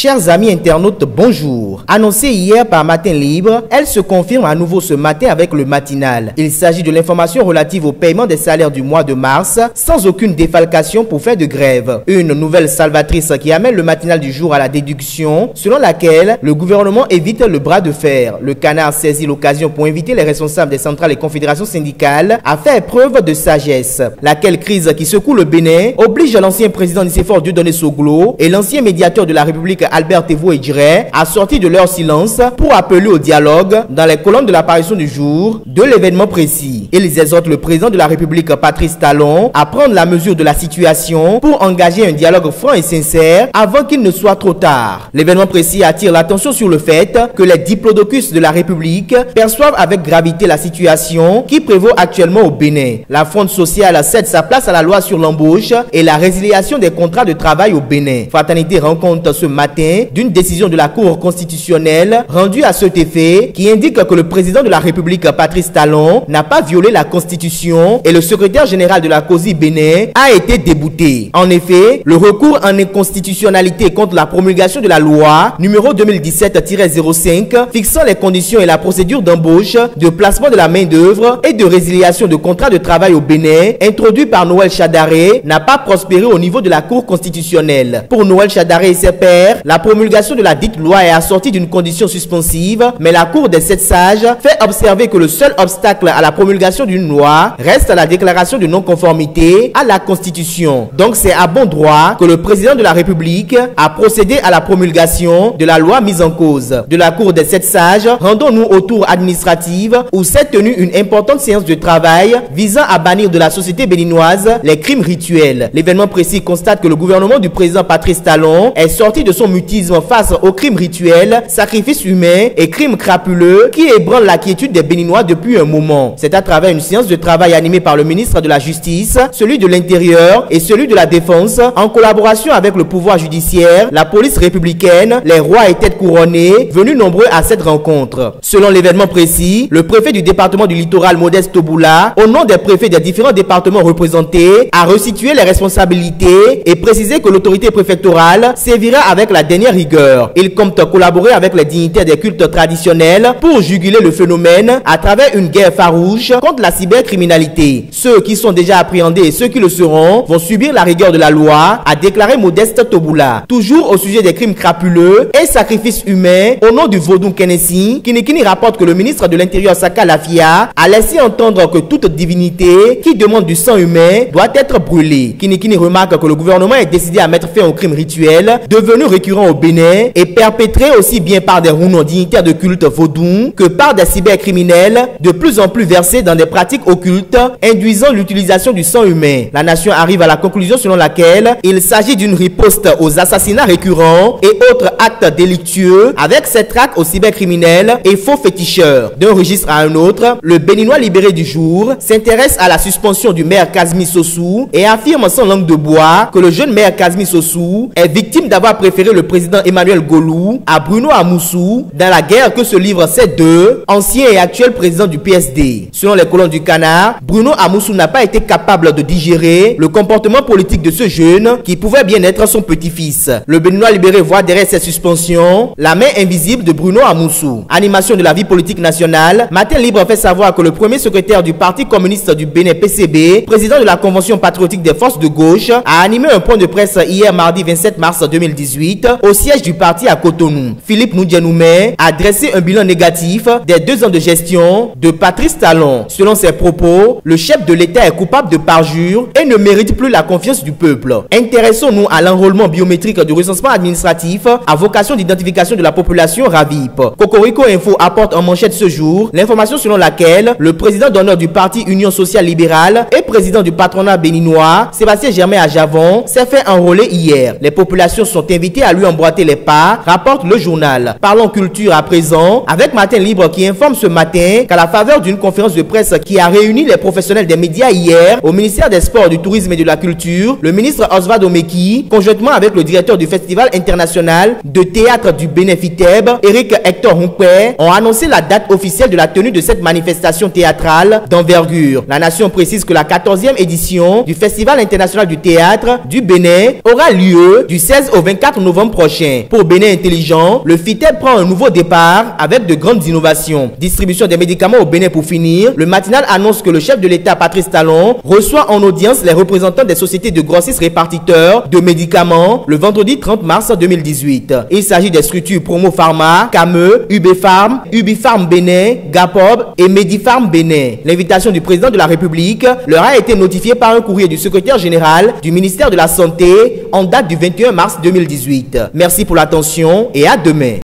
Chers amis internautes, bonjour. Annoncée hier par Matin Libre, elle se confirme à nouveau ce matin avec le matinal. Il s'agit de l'information relative au paiement des salaires du mois de mars, sans aucune défalcation pour faire de grève. Une nouvelle salvatrice qui amène le matinal du jour à la déduction, selon laquelle le gouvernement évite le bras de fer. Le Canard saisit l'occasion pour inviter les responsables des centrales et confédérations syndicales à faire preuve de sagesse. Laquelle crise qui secoue le Bénin oblige l'ancien président Nicéphore Dieudonné Soglo et l'ancien médiateur de la République Albert Tevo Edjire à sortir de leur silence pour appeler au dialogue dans les colonnes de l'apparition du jour de l'événement précis. Ils exhortent le président de la République Patrice Talon à prendre la mesure de la situation pour engager un dialogue franc et sincère avant qu'il ne soit trop tard. L'événement précis attire l'attention sur le fait que les diplodocus de la République perçoivent avec gravité la situation qui prévaut actuellement au Bénin. La fronde sociale cède sa place à la loi sur l'embauche et la résiliation des contrats de travail au Bénin. Fraternité rend compte ce matin d'une décision de la Cour constitutionnelle rendue à cet effet qui indique que le président de la République Patrice Talon n'a pas violé la Constitution et le secrétaire général de la COSI Bénin a été débouté. En effet, le recours en inconstitutionnalité contre la promulgation de la loi numéro 2017-05 fixant les conditions et la procédure d'embauche, de placement de la main-d'œuvre et de résiliation de contrats de travail au Bénin, introduit par Noël Chadaré, n'a pas prospéré au niveau de la Cour constitutionnelle. Pour Noël Chadaré et ses pairs, la promulgation de la dite loi est assortie d'une condition suspensive, mais la Cour des 7 sages fait observer que le seul obstacle à la promulgation d'une loi reste la déclaration de non-conformité à la Constitution. Donc c'est à bon droit que le président de la République a procédé à la promulgation de la loi mise en cause. De la Cour des 7 sages, rendons-nous au tour administratif où s'est tenue une importante séance de travail visant à bannir de la société béninoise les crimes rituels. L'événement précis constate que le gouvernement du président Patrice Talon est sorti de son mutisme face aux crimes rituels, sacrifices humains et crimes crapuleux qui ébranlent la quiétude des Béninois depuis un moment. C'est à travers une séance de travail animée par le ministre de la Justice, celui de l'Intérieur et celui de la Défense, en collaboration avec le pouvoir judiciaire, la police républicaine, les rois et têtes couronnées, venus nombreux à cette rencontre. Selon l'événement précis, le préfet du département du littoral Modeste Toboula, au nom des préfets des différents départements représentés, a resitué les responsabilités et précisé que l'autorité préfectorale sévira avec la dernière rigueur. Il compte collaborer avec les dignitaires des cultes traditionnels pour juguler le phénomène à travers une guerre farouche contre la cybercriminalité. Ceux qui sont déjà appréhendés et ceux qui le seront vont subir la rigueur de la loi, a déclaré Modeste Toboula. Toujours au sujet des crimes crapuleux et sacrifices humains, au nom du Vaudou Kenessi, Kinikini rapporte que le ministre de l'Intérieur Saka Lafia a laissé entendre que toute divinité qui demande du sang humain doit être brûlée. Kinikini remarque que le gouvernement est décidé à mettre fin aux crimes rituels devenus récurrents au Bénin et perpétrés aussi bien par des Rounon dignitaires de culte vaudou que par des cybercriminels de plus en plus versés dans des pratiques occultes induisant l'utilisation du sang humain. La nation arrive à la conclusion selon laquelle il s'agit d'une riposte aux assassinats récurrents et autres actes délictueux avec ces traques aux cybercriminels et faux féticheurs. D'un registre à un autre, le Béninois libéré du jour s'intéresse à la suspension du maire Kazmi Sossou et affirme sans langue de bois que le jeune maire Kazmi Sossou est victime d'avoir préféré le président Emmanuel Golou à Bruno Amoussou dans la guerre que se livrent ces deux anciens et actuels présidents du PSD. Selon les colonnes du Canard, Bruno Amoussou n'a pas été capable de digérer le comportement politique de ce jeune qui pouvait bien être son petit-fils. Le Béninois libéré voit derrière ces suspensions la main invisible de Bruno Amoussou. Animation de la vie politique nationale, Matin Libre fait savoir que le premier secrétaire du Parti communiste du Bénin PCB, président de la Convention patriotique des forces de gauche, a animé un point de presse hier mardi 27 mars 2018 au siège du parti à Cotonou. Philippe Noudjanoumé a dressé un bilan négatif des 2 ans de gestion de Patrice Talon. Selon ses propos, le chef de l'État est coupable de parjure et ne mérite plus la confiance du peuple. Intéressons-nous à l'enrôlement biométrique du recensement administratif à vocation d'identification de la population RAVIP. Cocorico Info apporte en manchette ce jour l'information selon laquelle le président d'honneur du parti Union Sociale Libérale et président du patronat béninois, Sébastien Germain à Javon, s'est fait enrôler hier. Les populations sont invitées à lui emboîter les pas, rapporte le journal. Parlons culture à présent, avec Matin Libre qui informe ce matin qu'à la faveur d'une conférence de presse qui a réuni les professionnels des médias hier au ministère des Sports, du Tourisme et de la Culture, le ministre Oswald Omeki, conjointement avec le directeur du Festival international de théâtre du Bénin FITEB, Eric Hector Humpé, ont annoncé la date officielle de la tenue de cette manifestation théâtrale d'envergure. La nation précise que la 14e édition du Festival international du théâtre du Bénin aura lieu du 16 au 24 novembre prochain. Pour Bénin Intelligent, le FITEB prend un nouveau départ avec de grandes innovations. Distribution des médicaments au Bénin pour finir. Le matinal annonce que le chef de l'État, Patrice Talon, reçoit en audience les représentants des sociétés de grossistes répartiteurs de médicaments le vendredi 30 mars 2018. Il s'agit des structures Promo Pharma, CAME, UBPharm, Ubifarm Bénin, Gapob et Medifarm Bénin. L'invitation du président de la République leur a été notifiée par un courrier du secrétaire général du ministère de la Santé en date du 21 mars 2018. Merci pour l'attention et à demain.